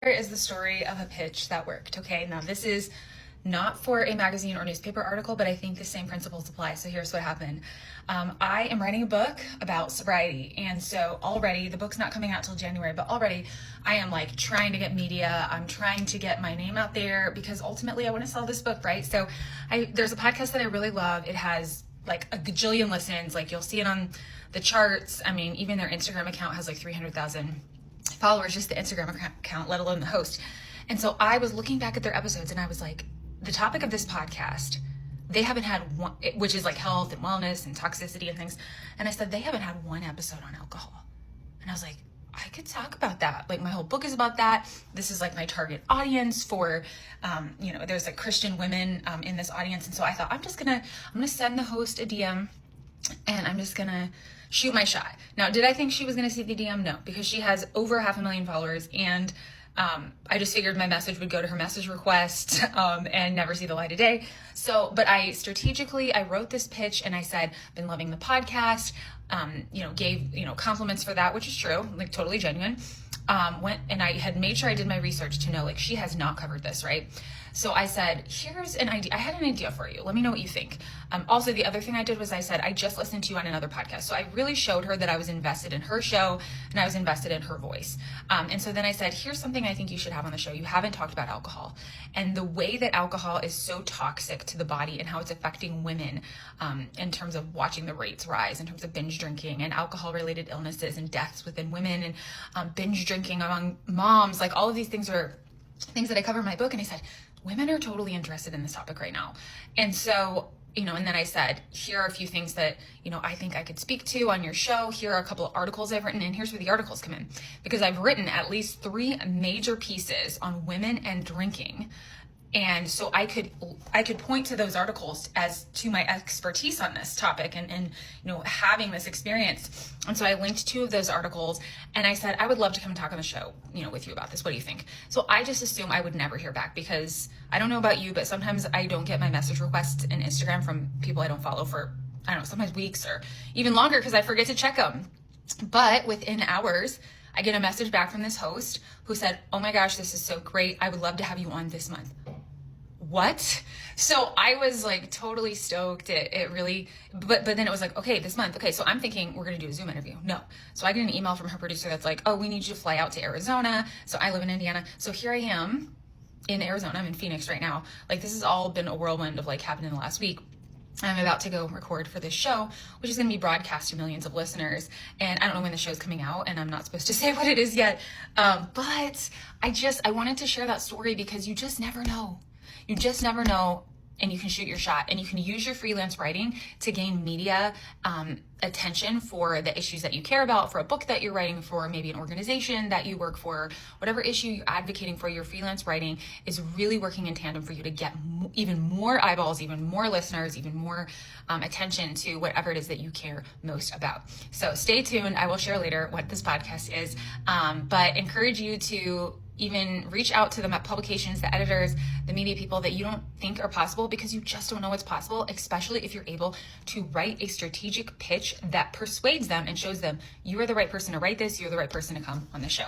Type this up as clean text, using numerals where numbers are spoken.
Here is the story of a pitch that worked. Okay, now this is not for a magazine or newspaper article, but I think the same principles apply. So here's what happened. I am writing a book about sobriety. And so already, the book's not coming out till January, but already I am like trying to get media. I'm trying to get my name out there because ultimately I want to sell this book, right? So there's a podcast that I really love. It has like a gajillion listens. Like you'll see it on the charts. I mean, even their Instagram account has like 300,000 followers, just the Instagram account, let alone the host. And so I was looking back at their episodes and I was like, the topic of this podcast, they haven't had one, which is like health and wellness and toxicity and things. And I said, they haven't had one episode on alcohol. And I was like, I could talk about that. Like my whole book is about that. This is like my target audience for, there's like Christian women in this audience. And so I thought, I'm going to send the host a DM and I'm just going to shoot my shot. Now, did I think she was going to see the DM? No, because she has over 500,000 followers and I just figured my message would go to her message request and never see the light of day. So, but I wrote this pitch and I said, been loving the podcast, gave, compliments for that, which is true, like totally genuine. Went and I had made sure I did my research to know, like, she has not covered this, right? So I said, here's an idea. I had an idea for you. Let me know what you think. Also, the other thing I did was I said, I just listened to you on another podcast. So I really showed her that I was invested in her show and I was invested in her voice. And so then I said, here's something I think you should have on the show. You haven't talked about alcohol and the way that alcohol is so toxic to the body and how it's affecting women in terms of watching the rates rise, in terms of binge drinking and alcohol related illnesses and deaths within women and binge drinking among moms. Like all of these things are things that I cover in my book. And I said, women are totally interested in this topic right now. And so, and then I said, here are a few things that, I think I could speak to on your show. Here are a couple of articles I've written, and here's where the articles come in. Because I've written at least 3 major pieces on women and drinking. And so I could point to those articles as to my expertise on this topic and having this experience. And so I linked 2 of those articles and I said, I would love to come talk on the show, with you about this. What do you think? So I just assume I would never hear back because I don't know about you, but sometimes I don't get my message requests in Instagram from people I don't follow for, I don't know, sometimes weeks or even longer because I forget to check them. But within hours, I get a message back from this host who said, oh my gosh, this is so great. I would love to have you on this month. What? So I was like totally stoked. It really, but then it was like, okay, this month. Okay. So I'm thinking we're going to do a Zoom interview. No. So I get an email from her producer that's like, oh, we need you to fly out to Arizona. So I live in Indiana. So here I am in Arizona. I'm in Phoenix right now. Like this has all been a whirlwind of like happening the last week. I'm about to go record for this show, which is going to be broadcast to millions of listeners. And I don't know when the show's coming out and I'm not supposed to say what it is yet. But I wanted to share that story because you just never know. You just never know, and you can shoot your shot and you can use your freelance writing to gain media attention for the issues that you care about, for a book that you're writing for, maybe an organization that you work for, whatever issue you're advocating for. Your freelance writing is really working in tandem for you to get even more eyeballs, even more listeners, even more attention to whatever it is that you care most about. So stay tuned. I will share later what this podcast is, but encourage you to even reach out to the publications, the editors, the media people that you don't think are possible because you just don't know what's possible, especially if you're able to write a strategic pitch that persuades them and shows them you are the right person to write this, you're the right person to come on the show.